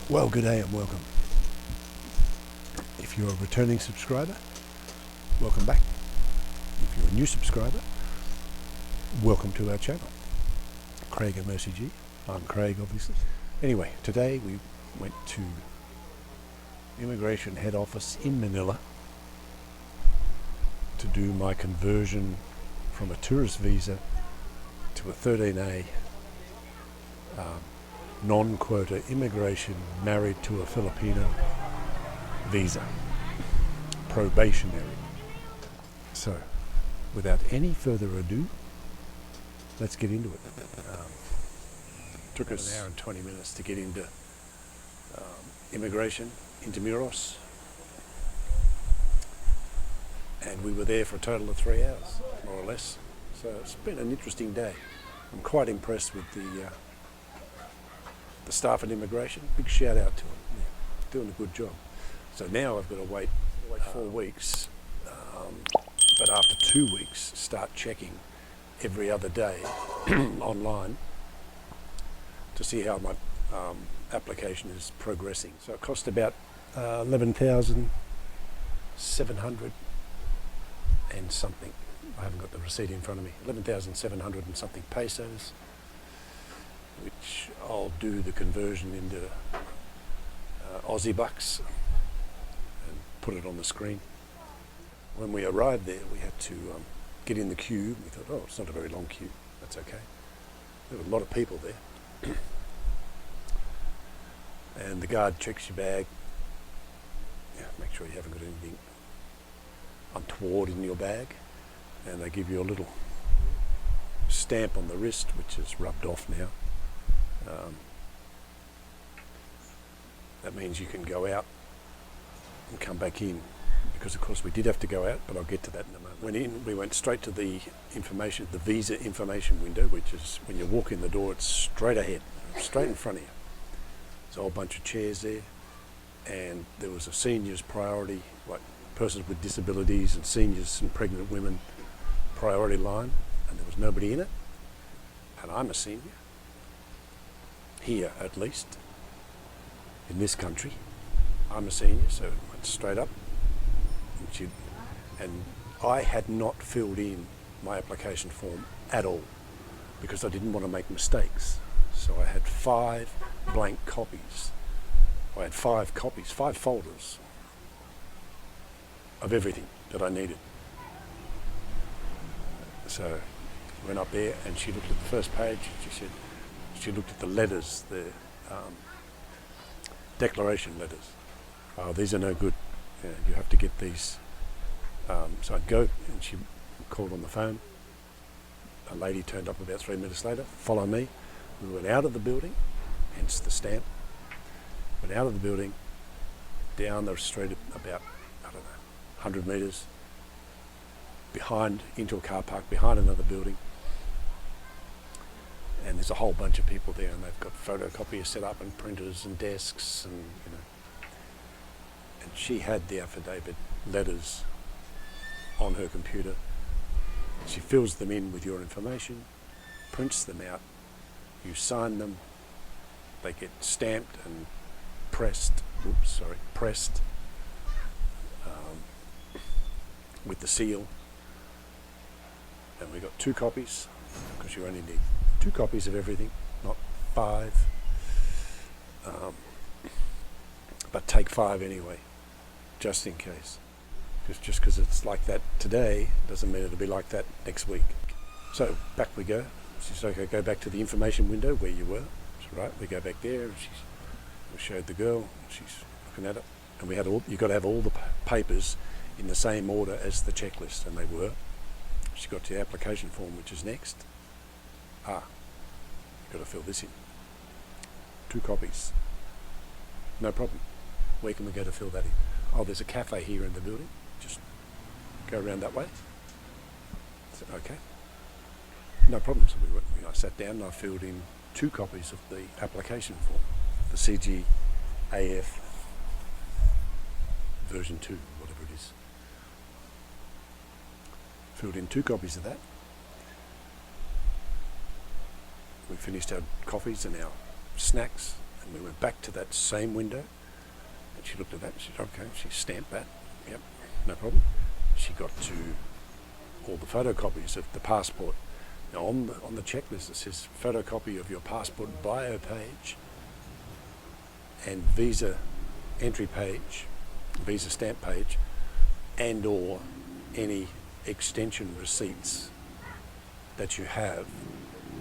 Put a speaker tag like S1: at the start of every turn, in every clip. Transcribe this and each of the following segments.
S1: Well, good day and welcome. If you're a returning subscriber, welcome back. If you're a new subscriber, welcome to our channel. Craig and Mercy G. I'm Craig, obviously. Anyway, today we went to immigration head office in Manila to do my conversion from a tourist visa to a 13A non-quota immigration married to a Filipino visa, probationary. So, without any further ado, let's get into it. Took us an hour and 20 minutes to get into immigration, Intramuros, and we were there for a total of 3 hours, more or less. So it's been an interesting day. I'm quite impressed with the staff at immigration. Big shout out to them. Yeah, doing a good job. So now I've got to wait 4 weeks, but after 2 weeks, start checking every other day online to see how my application is progressing. So it cost about 11,700 and something. I haven't got the receipt in front of me. 11,700 and something pesos, which I'll do the conversion into Aussie bucks and put it on the screen. When we arrived there, we had to get in the queue. We thought, oh, it's not a very long queue. That's okay. There were a lot of people there. And the guard checks your bag. Yeah, make sure you haven't got anything untoward in your bag. And they give you a little stamp on the wrist, which is rubbed off now. That means you can go out and come back in, because of course we did have to go out, but I'll get to that in a moment. We went straight to the visa information window, which is when you walk in the door, it's straight ahead, straight in front of you. There's a whole bunch of chairs there, and there was a seniors priority, like persons with disabilities and seniors and pregnant women priority line, and there was nobody in it. And I'm a senior, here at least, in this country. I'm a senior, so it went straight up. And I had not filled in my application form at all because I didn't want to make mistakes. So I had 5 blank copies. I had 5 copies, 5 folders of everything that I needed. So I went up there and she looked at the first page. She looked at the letters, the declaration letters. Oh, these are no good. Yeah, you have to get these. So I'd go, and she called on the phone. A lady turned up about 3 minutes later. Follow me. We went out of the building, hence the stamp. Went out of the building, down the street about, 100 metres, behind, into a car park, behind another building. And there's a whole bunch of people there, and they've got photocopiers set up and printers and desks, and And she had the affidavit letters on her computer. She fills them in with your information, prints them out, you sign them, they get stamped and pressed with the seal. And we got 2 copies, because you only need 2 copies of everything, not 5. But take 5 anyway, just in case. Just because it's like that today doesn't mean it'll be like that next week. So back we go. She said, okay, go back to the information window where you were. That's right, we go back there, and we showed the girl, she's looking at it. And we had you've got to have all the papers in the same order as the checklist, and they were. She got to the application form, which is next. You've got to fill this in. 2 copies. No problem. Where can we go to fill that in? Oh, there's a cafe here in the building. Just go around that way. I said, okay. No problem. So I sat down and I filled in 2 copies of the application form, the CGAF version 2, whatever it is. Filled in 2 copies of that. We finished our coffees and our snacks, And we went back to that same window, and she looked at that, and she said, okay, she stamped that, yep, no problem. She got to all the photocopies of the passport. Now on the checklist it says photocopy of your passport bio page and visa entry page, visa stamp page, and or any extension receipts that you have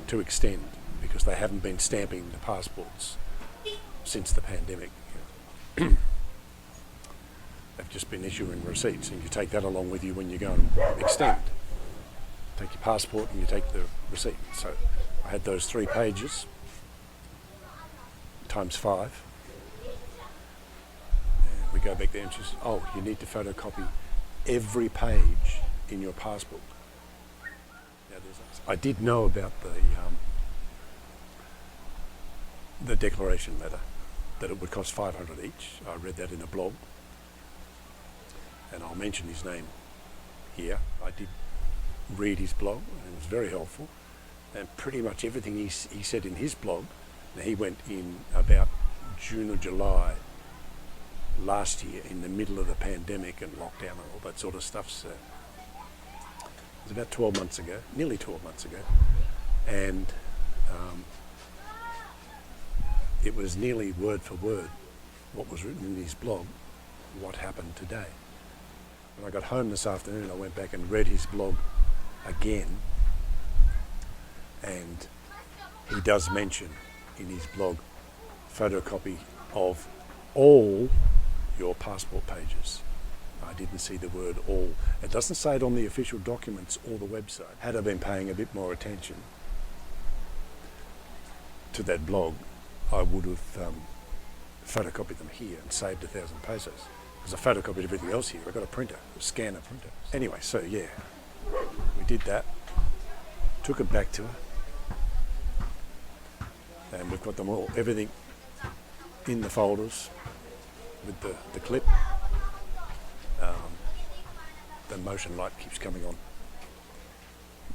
S1: to extend, because they haven't been stamping the passports since the pandemic. They've just been issuing receipts, and you take that along with you when you go and extend. Take your passport and you take the receipt. So I had those 3 pages times 5. And we go back there and she says, oh, you need to photocopy every page in your passport. Now, I did know about the declaration letter, that it would cost 500 each. I read that in a blog, and I'll mention his name here. I did read his blog, and it was very helpful, and pretty much everything he said in his blog. Now, he went in about June or July last year, in the middle of the pandemic and lockdown and all that sort of stuff. So it was about 12 months ago, nearly 12 months ago, and it was nearly word for word what was written in his blog, what happened today. When I got home this afternoon, I went back and read his blog again, and he does mention in his blog photocopy of all your passport pages. I didn't see the word all. It doesn't say it on the official documents or the website. Had I been paying a bit more attention to that blog, I would have photocopied them here and saved 1,000 pesos. Because I photocopied everything else here. I got a printer, a scanner printer. Anyway, so yeah, we did that. Took it back to her, and we've got them all, everything in the folders with the clip. The motion light keeps coming on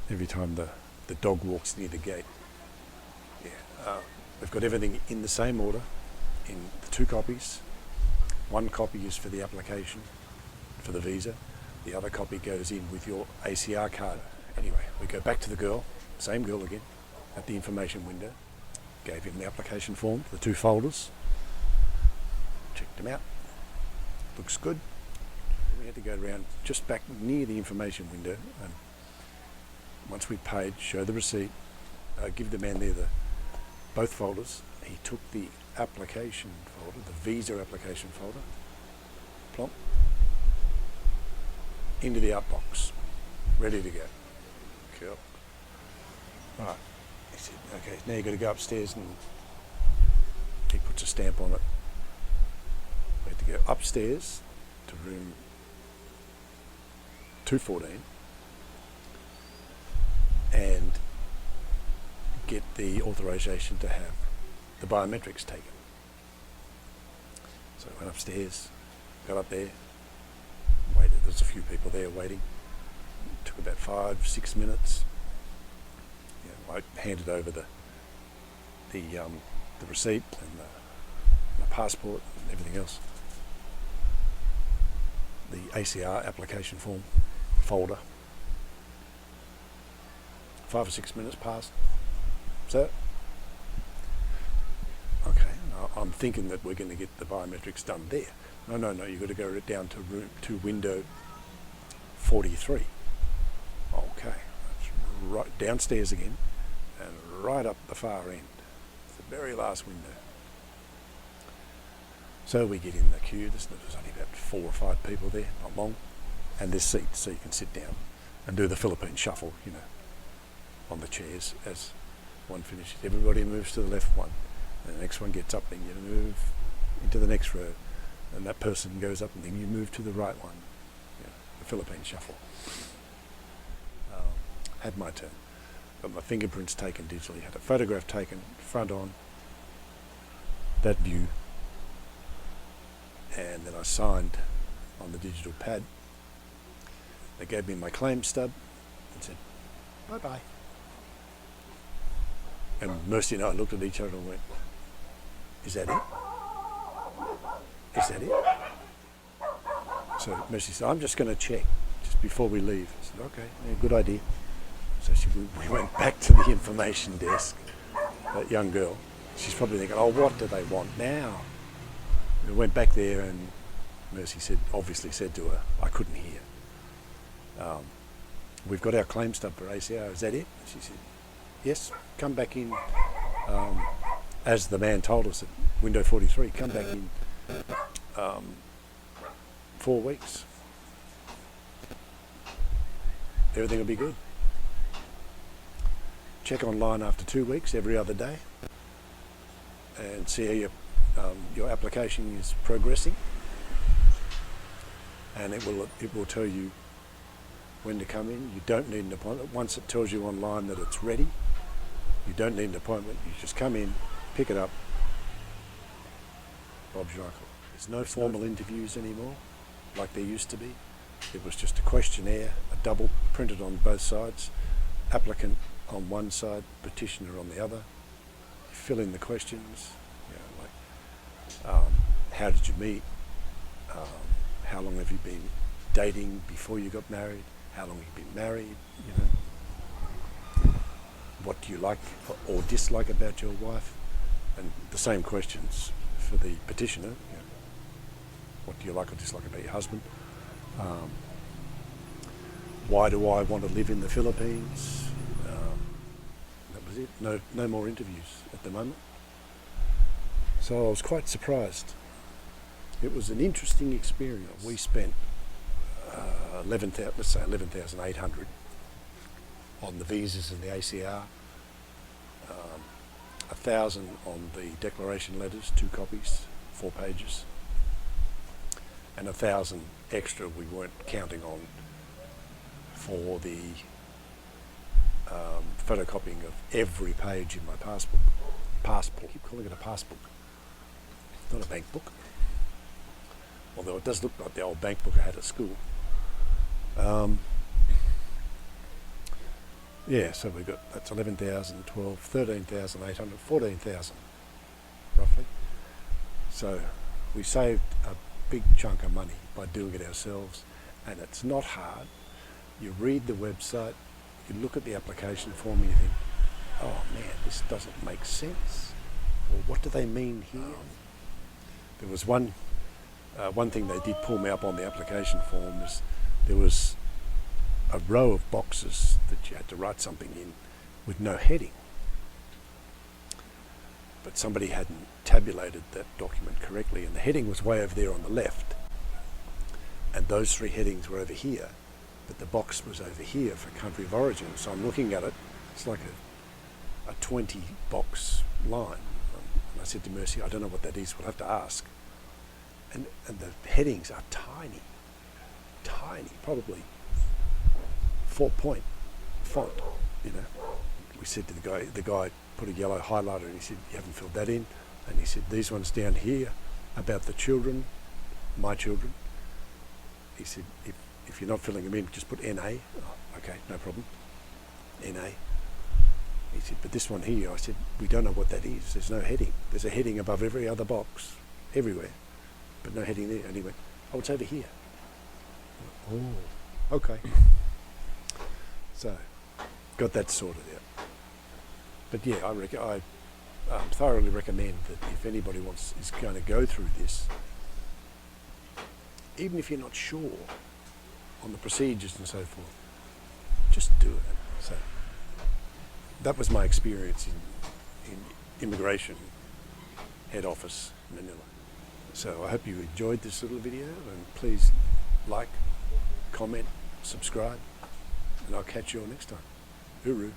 S1: every time the dog walks near the gate. Yeah, we've got everything in the same order, in the 2 copies. 1 copy is for the application for the visa. The other copy goes in with your ACR card. Anyway, we go back to the girl, same girl again, at the information window. Gave him the application form, the 2 folders. Checked them out. Looks good. We had to go around just back near the information window, and once we paid, show the receipt, give the man there both folders. He took the application folder, the visa application folder, plump, into the outbox, ready to go. Cool. Right. He said, okay, now you've got to go upstairs, and he puts a stamp on it. We had to go upstairs to room 214 and get the authorization to have the biometrics taken. So I went upstairs, got up there, waited. There's a few people there waiting. It took about 5-6 minutes. I handed over the receipt and my passport and everything else. The ACR application form folder. 5 or 6 minutes passed. So, okay, I'm thinking that we're going to get the biometrics done there. No, you've got to go down to window 43. Okay, that's right downstairs again, and right up the far end. It's the very last window. So we get in the queue. There's only about 4 or 5 people there, not long, and there's seats, so you can sit down and do the Philippine shuffle, on the chairs as one finishes. Everybody moves to the left one, and the next one gets up, then you move into the next row, and that person goes up, and then you move to the right one. The Philippine shuffle. Had my turn. Got my fingerprints taken digitally, had a photograph taken, front on, that view, and then I signed on the digital pad. They gave me my claim stub and said, bye-bye. And Mercy and I looked at each other and went, Is that it? Is that it? So Mercy said, I'm just going to check just before we leave. I said, okay, yeah, good idea. So we went back to the information desk. That young girl, she's probably thinking, oh, what do they want now? We went back there and Mercy obviously said to her, I couldn't hear. We've got our claim stub for ACR, is that it? She said, yes, come back in, as the man told us at window 43, come back in 4 weeks. Everything will be good. Check online after 2 weeks, every other day, and see how your application is progressing. And it will tell you when to come in. You don't need an appointment. Once it tells you online that it's ready, you don't need an appointment. You just come in, pick it up. Bob's your uncle. There's no formal interviews anymore like there used to be. It was just a questionnaire, a double printed on both sides, applicant on one side, petitioner on the other. You fill in the questions, how did you meet? How long have you been dating before you got married? How long have you been married? What do you like or dislike about your wife? And the same questions for the petitioner. What do you like or dislike about your husband? Why do I want to live in the Philippines? That was it. No more interviews at the moment. So I was quite surprised. It was an interesting experience. We spent let's say 11,800 on the visas and the ACR, 1,000 on the declaration letters, 2 copies, 4 pages, and 1,000 extra we weren't counting on for the photocopying of every page in my passport. I keep calling it a passbook. It's not a bank book. Although it does look like the old bank book I had at school. So we got, that's 11,000, 12, 13,800, 14,000 roughly. So we saved a big chunk of money by doing it ourselves, and it's not hard. You read the website, you look at the application form, you think, oh man, this doesn't make sense. Or what do they mean here? There was one thing they did pull me up on the application form is there was a row of boxes that you had to write something in with no heading. But somebody hadn't tabulated that document correctly, and the heading was way over there on the left. And those 3 headings were over here, but the box was over here for country of origin. So I'm looking at it, it's like a 20 box line. And I said to Mercy, I don't know what that is, we'll have to ask. And the headings are tiny, probably 4-point font, We said to the guy put a yellow highlighter, and he said, you haven't filled that in. And he said, these ones down here about the children, my children. He said, if you're not filling them in, just put NA. Oh, okay, no problem. NA. He said, but this one here, I said, we don't know what that is. There's no heading. There's a heading above every other box, everywhere, but no heading there. And he went, oh, it's over here. Oh, okay. So, got that sorted out. But yeah, I thoroughly recommend that if anybody is going to go through this, even if you're not sure on the procedures and so forth, just do it. So that was my experience in immigration head office, Manila. So I hope you enjoyed this little video, and please like, comment, subscribe, and I'll catch you all next time. Hooroo.